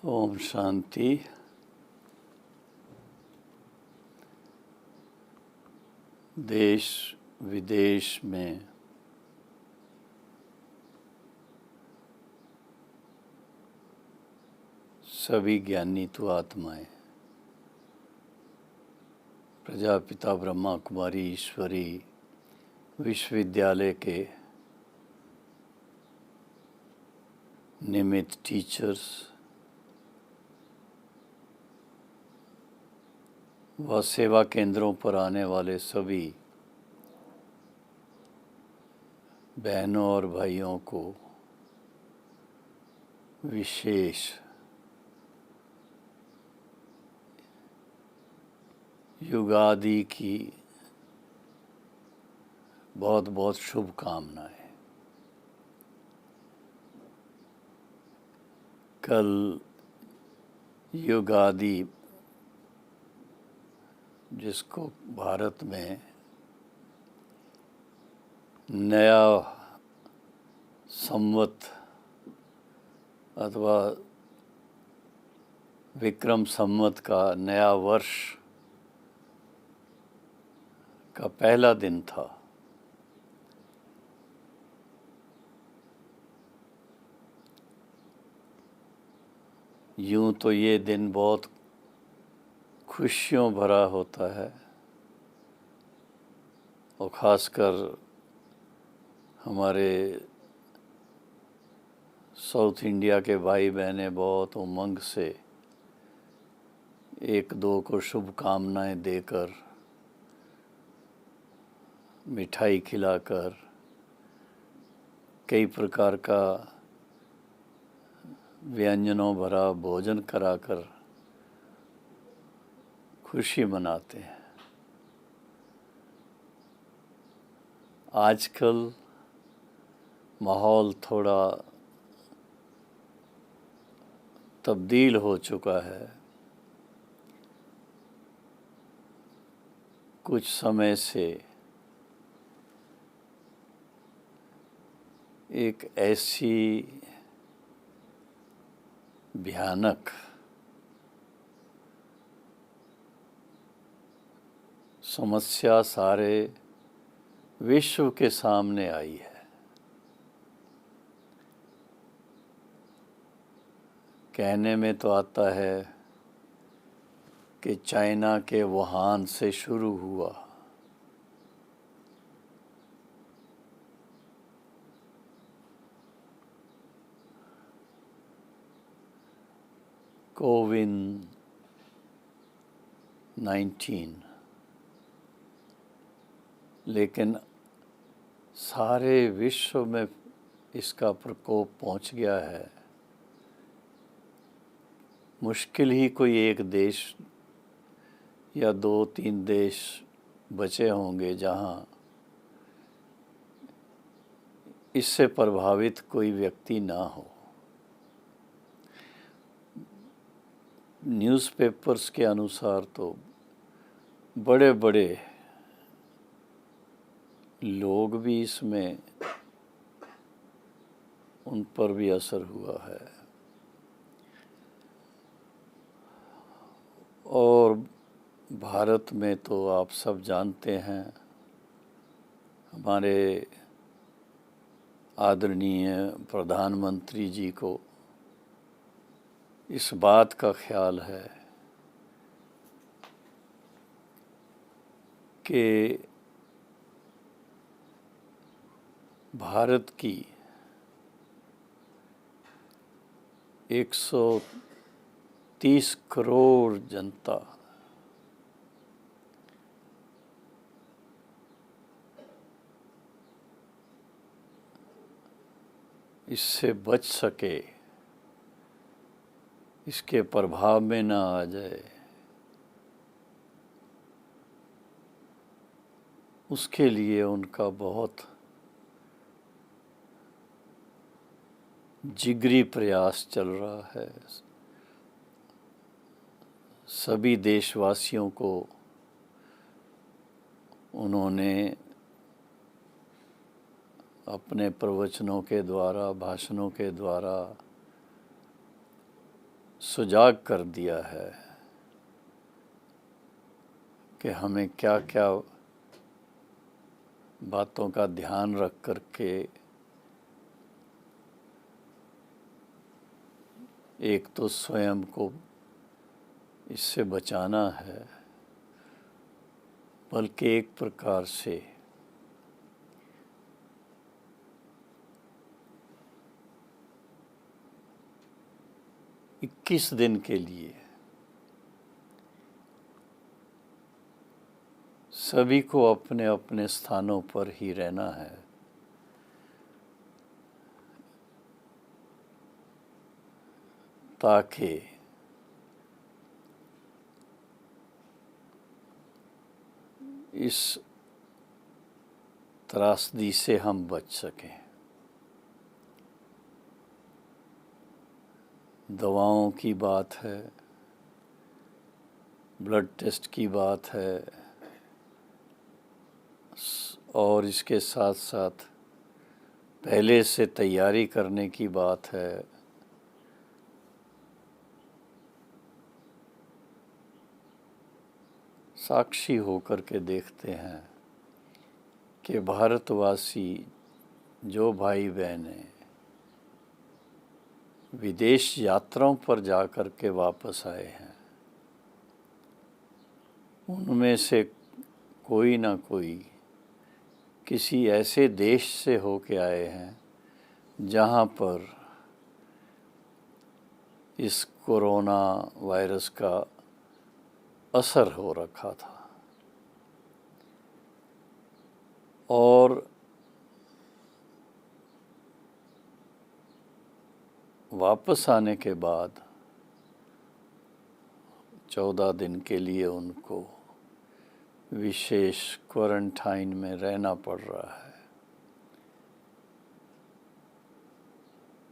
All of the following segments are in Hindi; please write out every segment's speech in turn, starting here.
ओम शांति। देश विदेश में सभी ज्ञानी तो आत्माएं प्रजापिता ब्रह्मा कुमारी ईश्वरी विश्वविद्यालय के नियमित टीचर्स व सेवा केंद्रों पर आने वाले सभी बहनों और भाइयों को विशेष युगादि की बहुत बहुत शुभकामनाएं। कल युगादि, जिसको भारत में नया संवत अथवा विक्रम संवत का नया वर्ष का पहला दिन था। यूं तो ये दिन बहुत खुशियों भरा होता है और ख़ासकर हमारे साउथ इंडिया के भाई बहनें बहुत उमंग से एक दो को शुभकामनाएं देकर, मिठाई खिलाकर, कई प्रकार का व्यंजनों भरा भोजन कराकर खुशी मनाते हैं। आजकल माहौल थोड़ा तब्दील हो चुका है। कुछ समय से एक ऐसी भयानक समस्या सारे विश्व के सामने आई है। कहने में तो आता है कि चाइना के वुहान से शुरू हुआ, कोविड-19, लेकिन सारे विश्व में इसका प्रकोप पहुंच गया है। मुश्किल ही कोई एक देश या दो तीन देश बचे होंगे जहां इससे प्रभावित कोई व्यक्ति ना हो। न्यूज़पेपर्स के अनुसार तो बड़े बड़े लोग भी इसमें उन पर भी असर हुआ है। और भारत में तो आप सब जानते हैं, हमारे आदरणीय प्रधानमंत्री जी को इस बात का ख्याल है कि भारत की 130 करोड़ जनता इससे बच सके, इसके प्रभाव में ना आ जाए, उसके लिए उनका बहुत जिगरी प्रयास चल रहा है। सभी देशवासियों को उन्होंने अपने प्रवचनों के द्वारा, भाषणों के द्वारा सुजाग कर दिया है कि हमें क्या क्या बातों का ध्यान रख कर के एक तो स्वयं को इससे बचाना है, बल्कि एक प्रकार से इक्कीस दिन के लिए सभी को अपने अपने स्थानों पर ही रहना है। ताकि इस त्रासदी से हम बच सकें। दवाओं की बात है, ब्लड टेस्ट की बात है, और इसके साथ साथ पहले से तैयारी करने की बात है। साक्षी होकर के देखते हैं कि भारतवासी जो भाई बहनें विदेश यात्राओं पर जाकर के वापस आए हैं, उनमें से कोई ना कोई किसी ऐसे देश से होके आए हैं जहां पर इस कोरोना वायरस का असर हो रखा था। और वापस आने के बाद 14 दिन के लिए उनको विशेष क्वारंटाइन में रहना पड़ रहा है।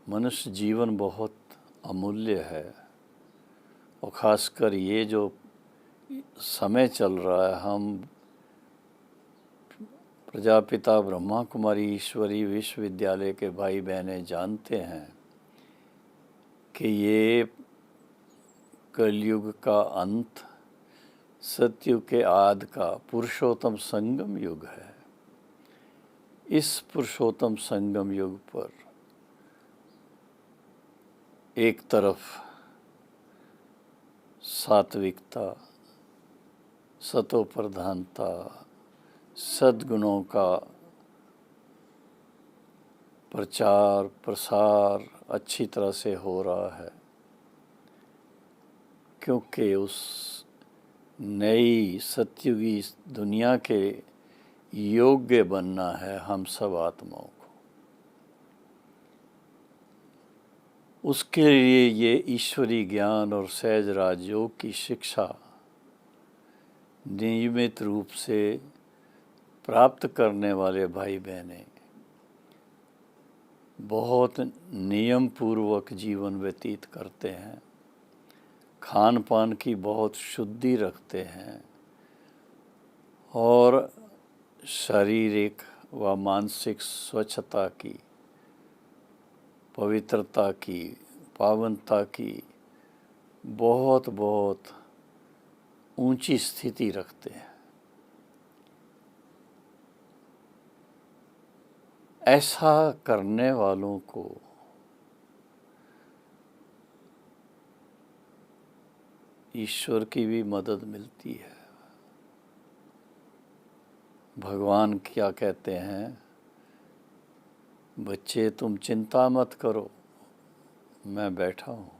मनुष्य जीवन बहुत अमूल्य है, और ख़ासकर ये जो समय चल रहा है, हम प्रजापिता ब्रह्मा कुमारी ईश्वरी विश्वविद्यालय के भाई बहनें जानते हैं कि ये कलयुग का अंत, सतयुग के आदि का पुरुषोत्तम संगम युग है। इस पुरुषोत्तम संगम युग पर एक तरफ सात्विकता, सतोप्रधानता, सद्गुणों का प्रचार प्रसार अच्छी तरह से हो रहा है, क्योंकि उस नई सतयुगी दुनिया के योग्य बनना है हम सब आत्माओं को। उसके लिए ये ईश्वरी ज्ञान और सहज राजयोग की शिक्षा नियमित रूप से प्राप्त करने वाले भाई बहनें बहुत नियम पूर्वक जीवन व्यतीत करते हैं, खान पान की बहुत शुद्धि रखते हैं, और शारीरिक व मानसिक स्वच्छता की, पवित्रता की, पावनता की बहुत बहुत ऊंची स्थिति रखते हैं। ऐसा करने वालों को ईश्वर की भी मदद मिलती है। भगवान क्या कहते हैं, बच्चे तुम चिंता मत करो, मैं बैठा हूँ।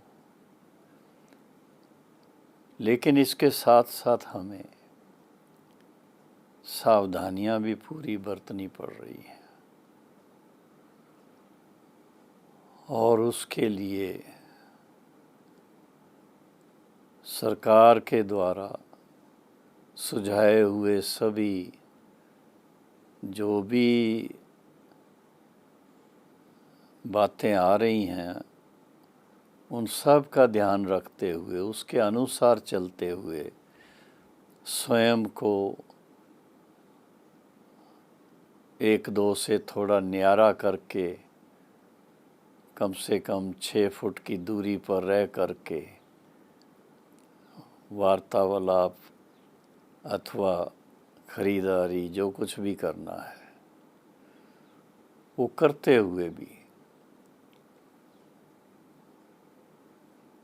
लेकिन इसके साथ साथ हमें सावधानियां भी पूरी बरतनी पड़ रही हैं, और उसके लिए सरकार के द्वारा सुझाए हुए सभी जो भी बातें आ रही हैं, उन सब का ध्यान रखते हुए, उसके अनुसार चलते हुए स्वयं को 1-2 से थोड़ा न्यारा करके, कम से कम 6 फुट की दूरी पर रह करके वार्तालाप अथवा खरीदारी जो कुछ भी करना है वो करते हुए भी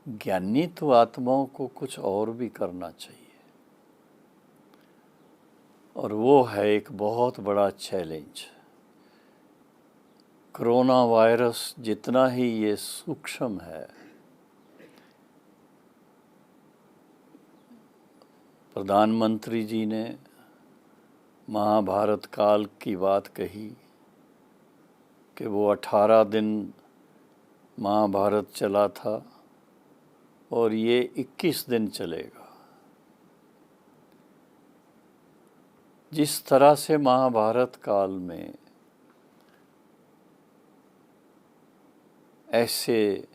ज्ञानी तो आत्माओं को कुछ और भी करना चाहिए, और वो है एक बहुत बड़ा चैलेंज। कोरोना वायरस जितना ही ये सूक्ष्म है, प्रधानमंत्री जी ने महाभारत काल की बात कही कि वो 18 दिन महाभारत चला था और ये 21 दिन चलेगा। जिस तरह से महाभारत काल में ऐसे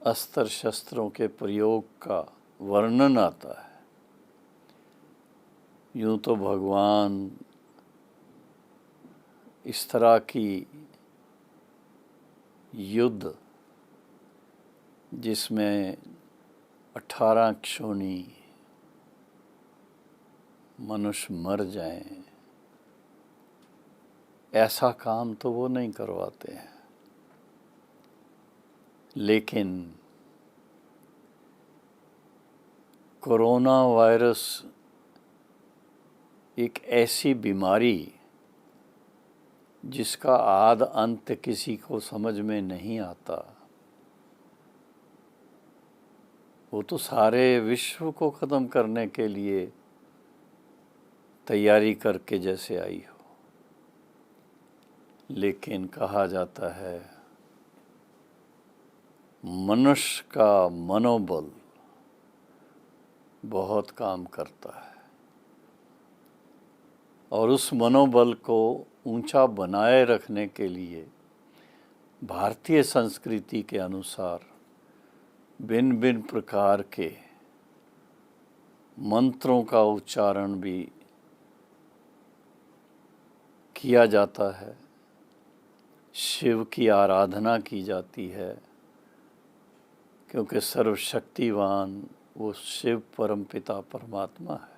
अस्त्र शस्त्रों के प्रयोग का वर्णन आता है, यूं तो भगवान इस तरह की युद्ध जिसमें 18 क्षोणी मनुष्य मर जाएं, ऐसा काम तो वो नहीं करवाते हैं। लेकिन कोरोना वायरस एक ऐसी बीमारी जिसका आद अंत किसी को समझ में नहीं आता, वो तो सारे विश्व को ख़त्म करने के लिए तैयारी करके जैसे आई हो। लेकिन कहा जाता है मनुष्य का मनोबल बहुत काम करता है, और उस मनोबल को ऊंचा बनाए रखने के लिए भारतीय संस्कृति के अनुसार भिन्न भिन्न प्रकार के मंत्रों का उच्चारण भी किया जाता है, शिव की आराधना की जाती है, क्योंकि सर्वशक्तिवान वो शिव परमपिता परमात्मा है,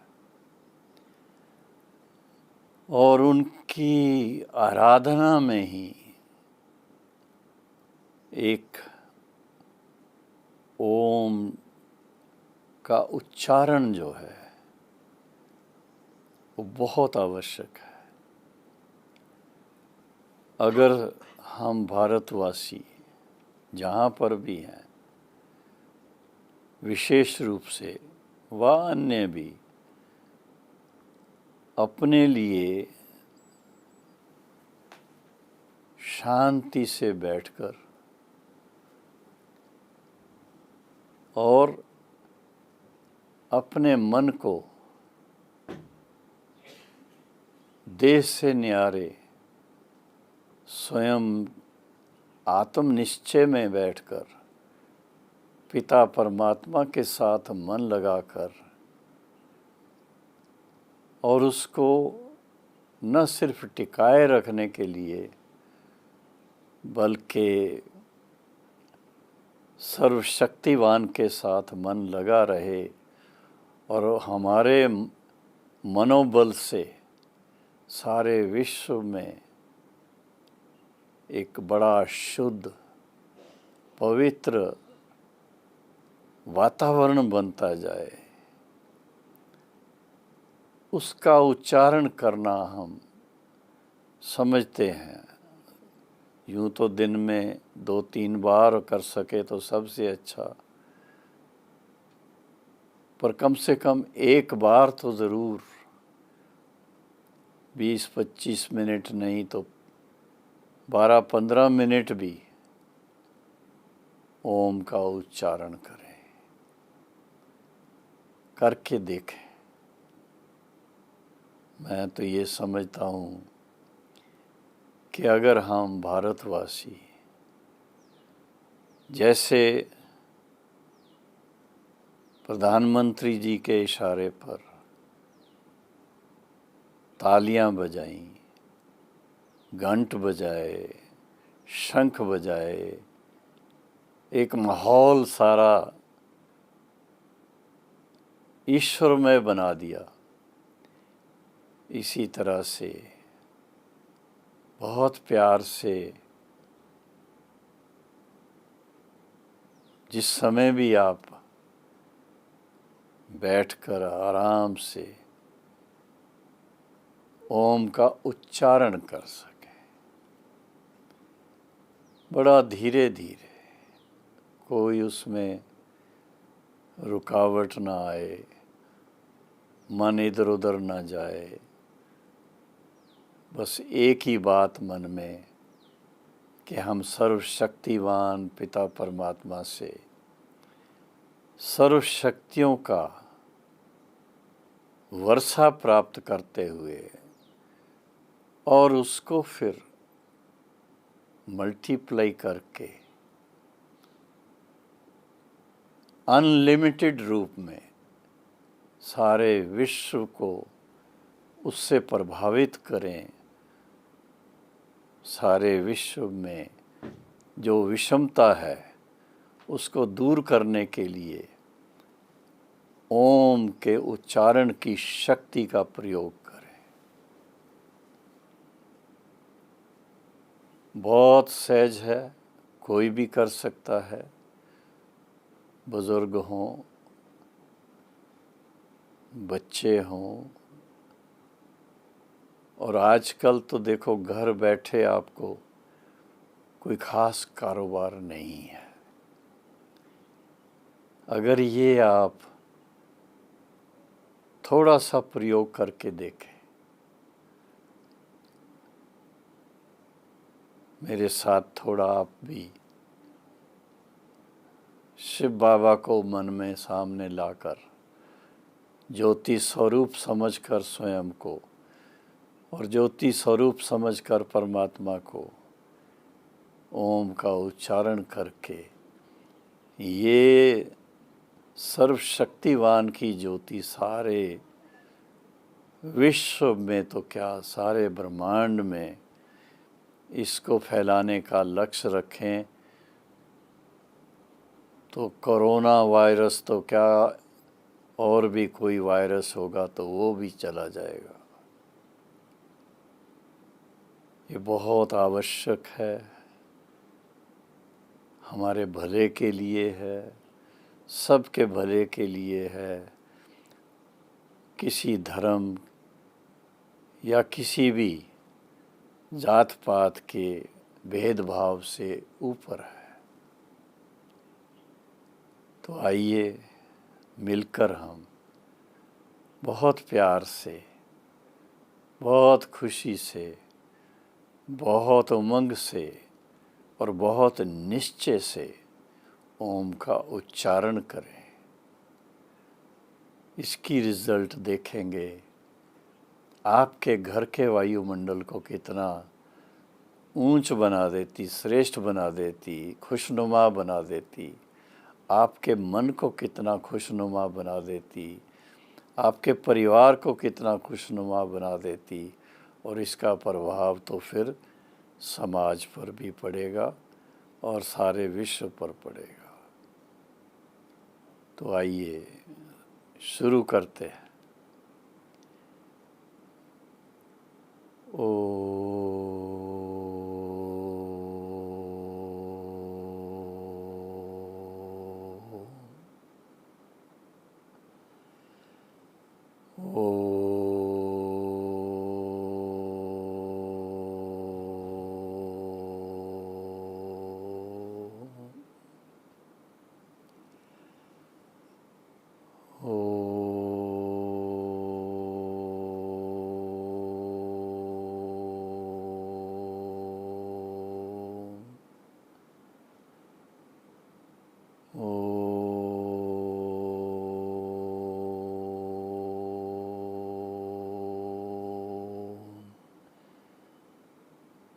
और उनकी आराधना में ही एक ओम का उच्चारण जो है वो बहुत आवश्यक है। अगर हम भारतवासी जहाँ पर भी हैं, विशेष रूप से व अन्य भी अपने लिए शांति से बैठकर और अपने मन को देह से न्यारे स्वयं आत्मनिश्चय में बैठकर पिता परमात्मा के साथ मन लगाकर और उसको न सिर्फ टिकाए रखने के लिए बल्कि सर्वशक्तिवान के साथ मन लगा रहे और हमारे मनोबल से सारे विश्व में एक बड़ा शुद्ध पवित्र वातावरण बनता जाए, उसका उच्चारण करना हम समझते हैं। यूँ तो दिन में 2-3 बार कर सके तो सबसे अच्छा, पर कम से कम एक बार तो ज़रूर 20-25 मिनट नहीं तो 12-15 मिनट भी ओम का उच्चारण करें, करके देखें। मैं तो ये समझता हूँ कि अगर हम भारतवासी जैसे प्रधानमंत्री जी के इशारे पर तालियां बजाईं, घंट बजाए, शंख बजाए, एक माहौल सारा ईश्वरमय बना दिया। इसी तरह से बहुत प्यार से जिस समय भी आप बैठकर आराम से ओम का उच्चारण कर सकें, बड़ा धीरे धीरे, कोई उसमें रुकावट ना आए, मन इधर उधर ना जाए, बस एक ही बात मन में कि हम सर्वशक्तिवान पिता परमात्मा से सर्व शक्तियों का वर्षा प्राप्त करते हुए और उसको फिर मल्टीप्लाई करके अनलिमिटेड रूप में सारे विश्व को उससे प्रभावित करें। सारे विश्व में जो विषमता है उसको दूर करने के लिए ओम के उच्चारण की शक्ति का प्रयोग करें। बहुत सहज है, कोई भी कर सकता है, बुजुर्ग हों, बच्चे हों, और आजकल तो देखो घर बैठे आपको कोई खास कारोबार नहीं है। अगर ये आप थोड़ा सा प्रयोग करके देखें, मेरे साथ थोड़ा आप भी शिव बाबा को मन में सामने लाकर ज्योति स्वरूप समझकर स्वयं को और ज्योति स्वरूप समझकर परमात्मा को ओम का उच्चारण करके ये सर्वशक्तिवान की ज्योति सारे विश्व में तो क्या सारे ब्रह्मांड में इसको फैलाने का लक्ष्य रखें तो कोरोना वायरस तो क्या और भी कोई वायरस होगा तो वो भी चला जाएगा। ये बहुत आवश्यक है, हमारे भले के लिए है, सबके भले के लिए है। किसी धर्म या किसी भी जात पात के भेदभाव से ऊपर है। तो आइए मिलकर हम बहुत प्यार से, बहुत खुशी से, बहुत उमंग से और बहुत निश्चय से ओम का उच्चारण करें। इसकी रिजल्ट देखेंगे, आपके घर के वायुमंडल को कितना ऊंच बना देती, श्रेष्ठ बना देती, खुशनुमा बना देती, आपके मन को कितना खुशनुमा बना देती, आपके परिवार को कितना खुशनुमा बना देती, और इसका प्रभाव तो फिर समाज पर भी पड़ेगा और सारे विश्व पर पड़ेगा। तो आइए शुरू करते हैं।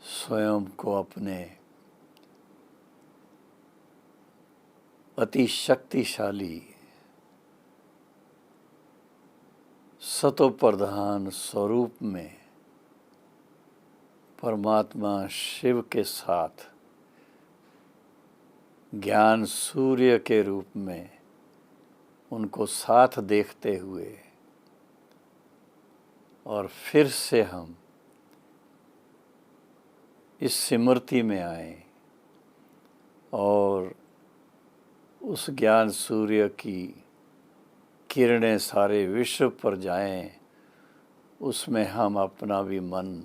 स्वयं को अपने अति शक्तिशाली सतोप्रधान स्वरूप में परमात्मा शिव के साथ ज्ञान सूर्य के रूप में उनको साथ देखते हुए और फिर से हम इस स्मृति में आए और उस ज्ञान सूर्य की किरणें सारे विश्व पर जाएं, उसमें हम अपना भी मन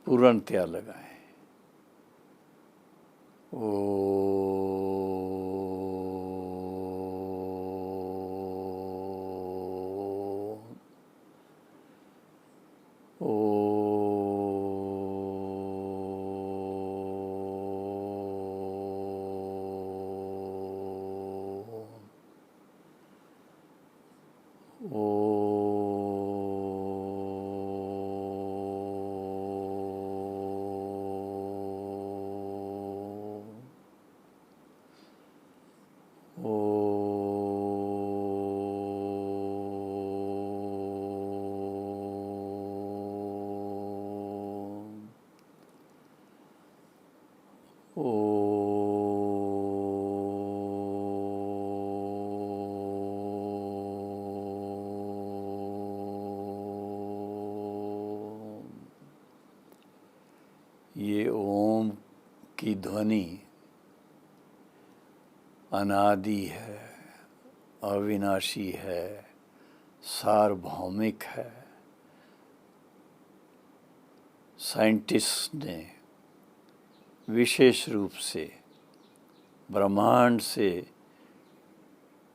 पूर्णतया लगाएं। ये ओम की ध्वनि अनादि है, अविनाशी है, सार्वभौमिक है। साइंटिस्ट ने विशेष रूप से ब्रह्मांड से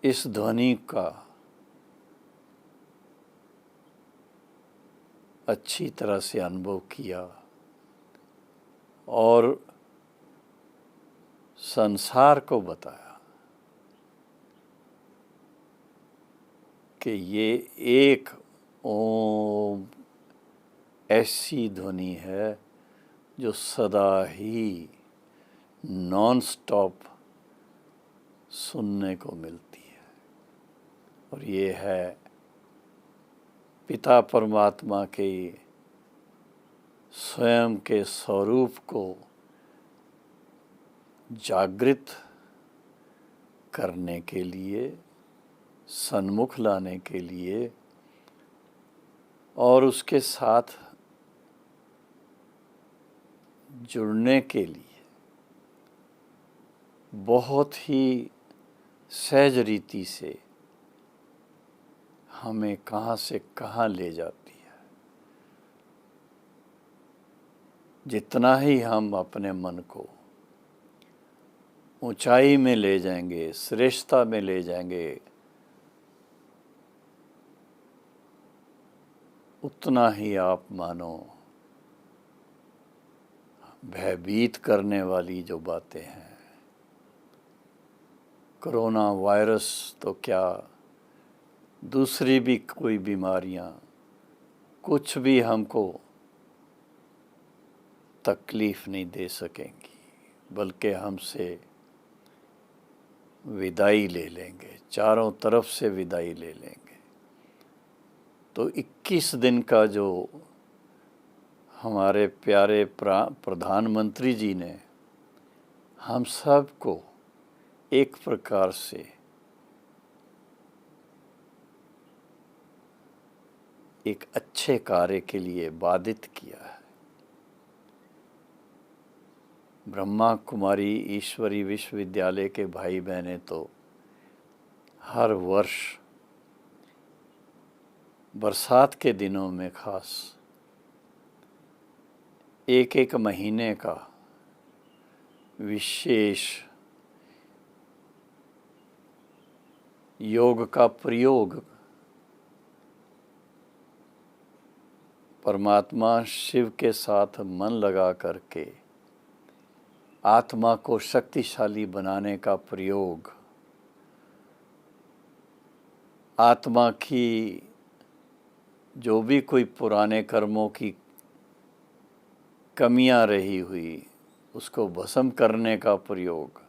इस ध्वनि का अच्छी तरह से अनुभव किया और संसार को बताया कि ये एक ओम ऐसी ध्वनि है जो सदा ही नॉन स्टॉप सुनने को मिलती है। और ये है पिता परमात्मा के स्वयं के स्वरूप को जागृत करने के लिए, सन्मुख लाने के लिए और उसके साथ जुड़ने के लिए बहुत ही सहज रीति से हमें कहाँ से कहाँ ले जाती है। जितना ही हम अपने मन को ऊंचाई में ले जाएंगे, श्रेष्ठता में ले जाएंगे, उतना ही आप मानो भयभीत करने वाली जो बातें हैं, कोरोना वायरस तो क्या, दूसरी भी कोई बीमारियां, कुछ भी हमको तकलीफ नहीं दे सकेंगी, बल्कि हमसे विदाई ले लेंगे, चारों तरफ से विदाई ले लेंगे। तो 21 दिन का जो हमारे प्यारे प्रधानमंत्री जी ने हम सब को एक प्रकार से एक अच्छे कार्य के लिए बाधित किया है। ब्रह्मा कुमारी ईश्वरी विश्वविद्यालय के भाई बहनें तो हर वर्ष बरसात के दिनों में खास एक एक महीने का विशेष योग का प्रयोग परमात्मा शिव के साथ मन लगा करके आत्मा को शक्तिशाली बनाने का प्रयोग, आत्मा की जो भी कोई पुराने कर्मों की कमियां रही हुई उसको भस्म करने का प्रयोग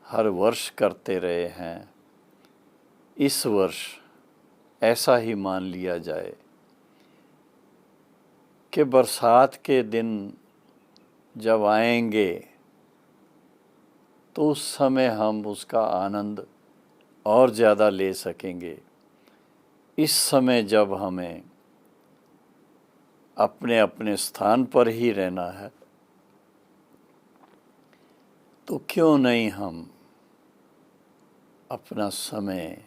हर वर्ष करते रहे हैं। इस वर्ष ऐसा ही मान लिया जाए कि बरसात के दिन जब आएंगे तो उस समय हम उसका आनंद और ज़्यादा ले सकेंगे। इस समय जब हमें अपने अपने स्थान पर ही रहना है, तो क्यों नहीं हम अपना समय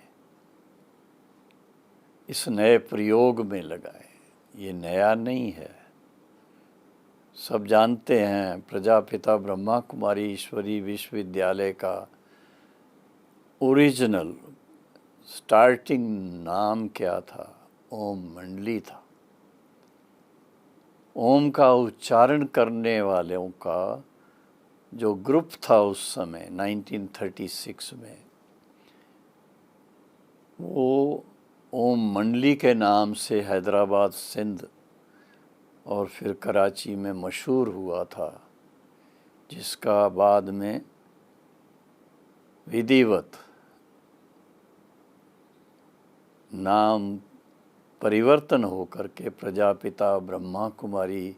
इस नए प्रयोग में लगाएं। ये नया नहीं है, सब जानते हैं। प्रजापिता ब्रह्मा कुमारी ईश्वरी विश्वविद्यालय का ओरिजिनल स्टार्टिंग नाम क्या था? ओम मंडली था। ओम का उच्चारण करने वालों का जो ग्रुप था उस समय 1936 में, वो ओम मंडली के नाम से हैदराबाद, सिंध और फिर कराची में मशहूर हुआ था, जिसका बाद में विधिवत नाम परिवर्तन होकर के प्रजापिता ब्रह्मा कुमारी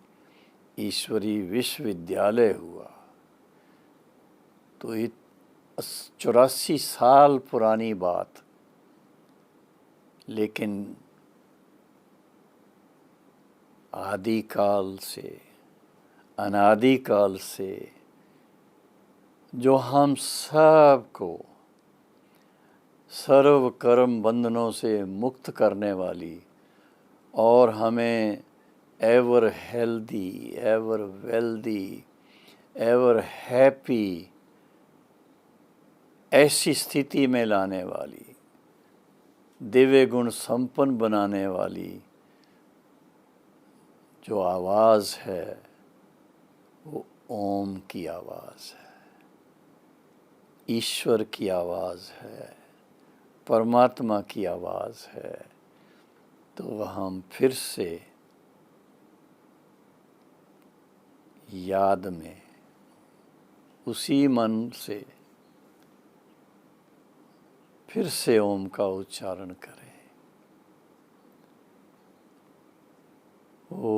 ईश्वरी विश्वविद्यालय हुआ। तो ये 84 साल पुरानी बात, लेकिन आदिकाल से, अनादिकाल से जो हम सबको सर्व कर्म बंधनों से मुक्त करने वाली और हमें ever healthy, ever wealthy, ever happy ऐसी स्थिति में लाने वाली, दिव्य गुण संपन्न बनाने वाली जो आवाज़ है, वो ओम की आवाज़ है, ईश्वर की आवाज़ है, परमात्मा की आवाज़ है। तो हम फिर से याद में उसी मन से फिर से ओम का उच्चारण करें। ओ